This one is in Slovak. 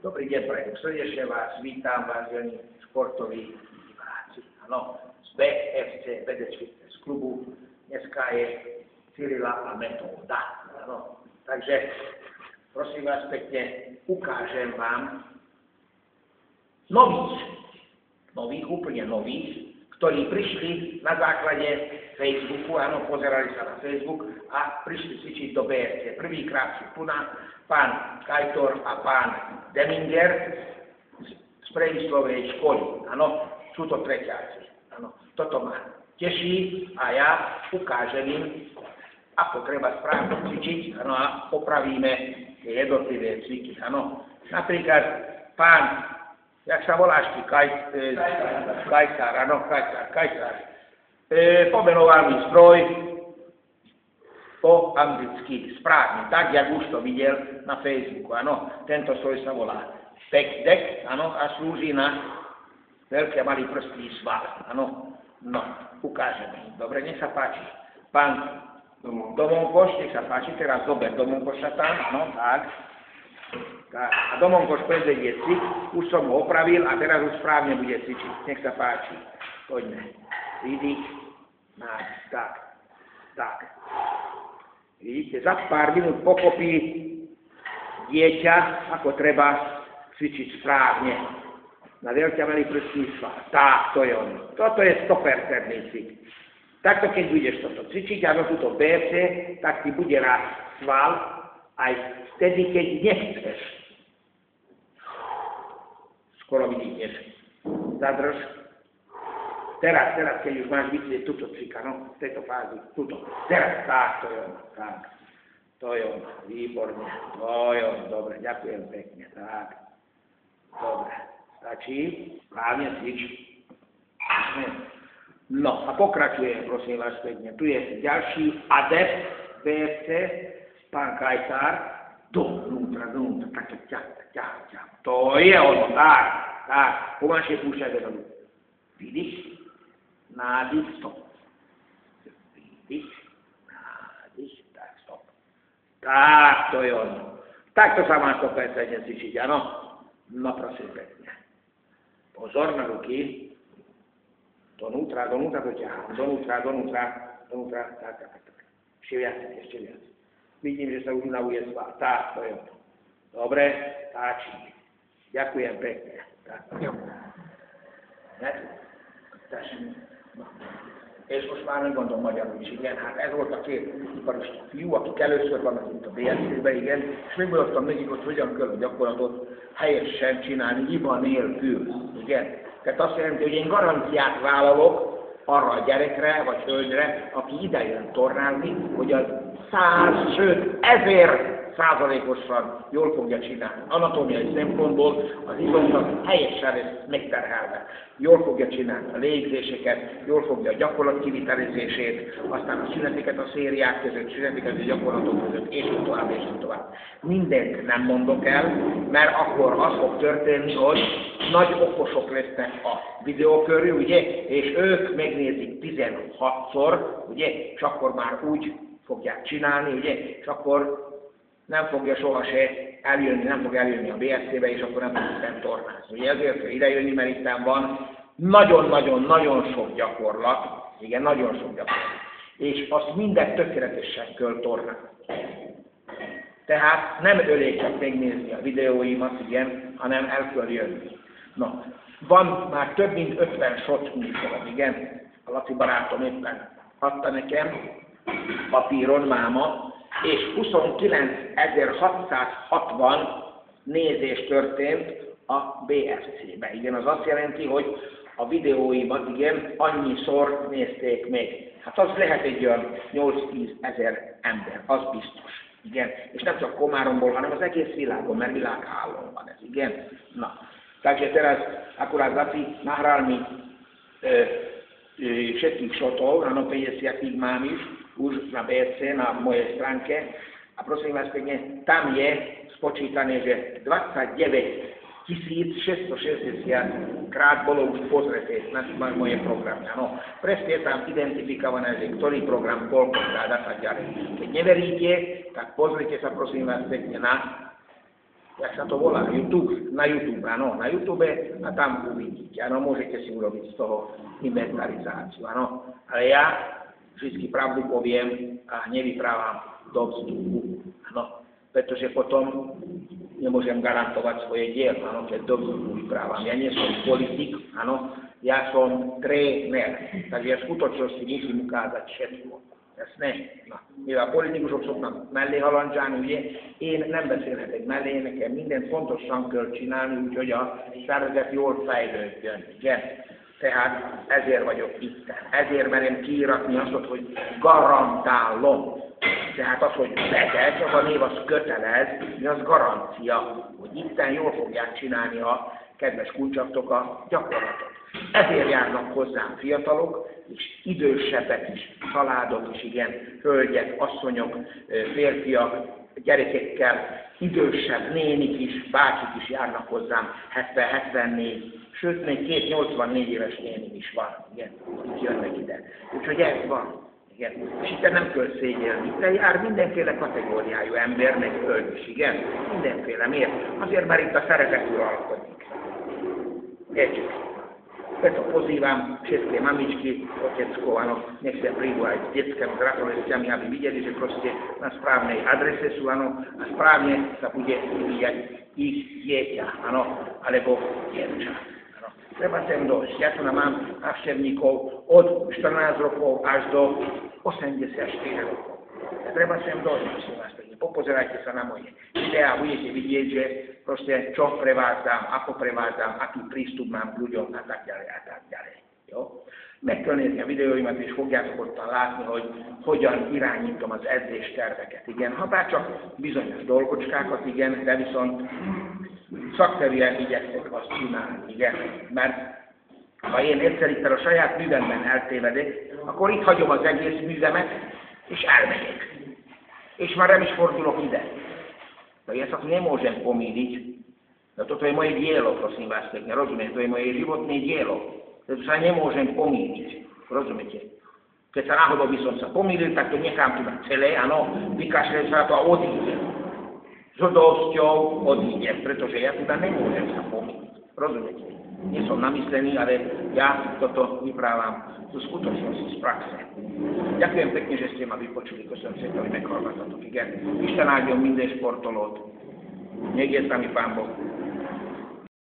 Dobrý deň, prajem srdečne vás, vítam vážení športoví diváci. Áno, z BFC, Vedec Fitness klubu, dneska je Cyrila a Metóda. Áno, takže prosím vás pekne, ukážem vám nových, úplne nových, ktorí prišli na základe Facebooku, áno, pozerali sa na Facebook a prišli cvičiť do BFC. Prvýkrát sú tu na pán Kajtor a pán Deminger z Premyslovej školy. Áno, sú to treťáci. Áno, toto ma teší a ja ukážem im, ako treba správne cvičiť, áno, a popravíme tie jednotlivé cviky. Áno, napríklad pán, jak sa voláš ty, Kajsár, áno, Kajsár. Pomenoval mi stroj po anglicky správne, tak, jak už to videl na Facebooku, áno. Tento stroj sa volá Deck, áno, a slúži na veľký a malý prstný sval, áno. No, ukážeme. Dobre, nech sa páči. Pán Domonkoš, nech sa páči, teraz dober Domonkoša tam, áno, tak. A Domonkoš predvedie cvik, už som ho opravil a teraz už správne bude cvičiť. Nech sa páči. Poďme. Vidíš? Tak. Vidíte, za pár minút pochopí dieťa, ako treba cvičiť správne. Na veľký a malý prstný sval. Tak, to je ono. Toto je 100% cvik. Takto, keď budeš toto cvičiť, áno, túto BFC, tak ti bude rásť sval aj vtedy, keď nechceš. Skoro vidíš. Zadrž. Teraz, keď už máš vidieť túto cvika, no, v tejto fázi, túto. Teraz, tak, to je ono, tak. To je ono, výborne. To je ono, dobre, ďakujem pekne, tak. Dobre, stačí, správne cvič. No, a pokračujem, prosím vás pekne. Tu je ďalší adept BFC, pán Kajsár. Dovnútra, tak ťa. To je ono, tak. Pomalšie púšťaj dozadu. Vidíš? Nádych, stop. Vidíš? Nádych, tak, stop. Tak, to je ono. Takto sa má 100% cvičiť, áno? No, prosím pekne. Pozor na ruky. Donútra doťahám. Donútra, tak. Ešte viac. Vidím, že sa už unavuje sval. Tak, to je ono. Dobre, táči. Ďakujem pekne. Tak. És most már nem gondolom magyarul is, igen, hát ez volt a két iparista fiú, akik először vannak itt a BFC-ben, igen, és megmutattam nekik, hogy hogyan kell a gyakorlatot helyesen csinálni, hiba nélkül, igen. Tehát azt jelenti, hogy én garanciát vállalok arra a gyerekre, vagy hölgyre, aki idejön tornázni, hogy a 100, sőt 1000%-osan jól fogja csinálni. Anatómiai szempontból az izomnak helyesen lesz megterhelve. Jól fogja csinálni a légzéseket, jól fogja a gyakorlat kivitelezését, aztán a szüneteket a szériák között, szüneteket a gyakorlatok között, és így tovább. Mindent nem mondok el, mert akkor az fog történni, hogy nagy okosok lesznek a videó körül, ugye, és ők megnézik 16-szor, ugye, és akkor már úgy fogják csinálni, ugye, és akkor nem fogja sohasem eljönni, nem fog eljönni a BFC-be, és akkor nem fog itten tornázni. Ugye ezért kell idejönni, mert itten van nagyon sok gyakorlat, igen, nagyon sok gyakorlat. És azt mindent tökéletesen kell tornázni. Tehát nem elég csak megnézni a videóimat, igen, hanem el kell jönni. Na, van már több mint 50 shot műsorom, igen, a Laci barátom éppen adta nekem papíron máma, és 29.660 nézés történt a BFC-be. Igen, az azt jelenti, hogy a videóimat, igen, annyiszor nézték meg. Hát az lehet egy olyan 8-10 ezer ember, az biztos. Igen, és nem csak Komáromból, hanem az egész világon, mert világhálón van ez, igen. Na, takže teraz akurát Laci nahral mi všetkých šotov, áno, 50 mám už na BFC, na mojej stránke. A prosím vás pekne, tam je spočítané, že 29 660 krát bolo už pozreté na moje programy. Áno, presne je tam identifikované, že ktorý program, koľkokrát a tak ďalej. Keď neveríte, tak pozrite sa prosím vás pekne na jak sa to volá, YouTube, na YouTube, áno, na YouTube a tam uvidíte, áno, môžete si urobiť z toho inventarizáciu, áno, ale ja vždy pravdu poviem a nevyprávam do vzduchu, áno, pretože potom nemôžem garantovať svoje dielo, áno, keď do vzduchu vyprávam. Ja nie som politik, áno, ja som tréner, takže ja v skutočnosti musím ukázať všetko. Jasné? Na, mivel politikusok szoknak mellé halandzsálni, ugye, én nem beszélhetek mellé, nekem mindent fontosan kell csinálni, úgyhogy a szervezet jól fejlődjön, igen? Tehát ezért vagyok itt. Ezért merem kiíratni azt, hogy garantálom. Tehát az, hogy legyen, az a név az kötelez, mi az garancia, hogy itten jól fogják csinálni a kedves kulcsaktok a gyakorlatot. Ezért járnak hozzám fiatalok, és idősebbek is, családok is, igen, hölgyek, asszonyok, férfiak, gyerekekkel, idősebb nénik is, bácsik is járnak hozzám, 70-74, sőt, még 2-84 éves nénik is van, igen, itt jönnek ide. Úgyhogy ez van. Igen. És itt nem kell szégyelni. Itt jár mindenféle kategóriájú ember, meg hölgy is, igen? Mindenféle. Miért? Azért, mert itt a szeretet uralkodik. Értjük? Preto pozývam všetky mamičky, otecko, áno, nech sa prihovajú detským gratulestiami, aby videli, že proste na správnej adrese sú, áno, a správne sa bude vyvíjať ich dieťa, áno, alebo dievča. Treba sem dojsť. Ja tu mám návštevníkov od 14 rokov až do 84 rokov. Treba sem dojsť, prosím vás pekne. Popozerajte sa na moje videá, budete vidieť, že proste čo prevádzam, ako prevádzam, aký prístup mám k ľuďom a tak ďalej a tak ďalej. Jo? Meg kell nézni a videóimat, és fogjátok ottan látni, hogy hogyan irányítom az edzésterveket. Igen, ha bár csak bizonyos dolgocskákat, igen, de viszont szakszerűen igyekszek azt csinálni, igen. Mert ha én egyszer a saját művemben eltévedek, akkor itt hagyom az egész művemet, és elmegyek. És már nem is fordulok ide. No ja sa tu nemôžem pomýliť. No toto je moje dielo, prosím vás pekne, rozumiete? To je moje životné dielo. To sa nemôžem pomýliť. Rozumiete? Keď sa náhodou by som sa pomýlil, tak to nechám tu na celé, áno, vykašľujem sa to a odídem. S hodovsťou odídem, pretože ja teda nemôžem sa pomýliť. Rozumiete? Nie som namyslený, ale ja toto vyprávam zo skutočnosti, z praxe. Ďakujem pekne, že ste ma vypočuli, köszönöm szépen, hogy meghallgattatok. Igen, Isten áldjon minden sportolót. Még értem, Pán Boh.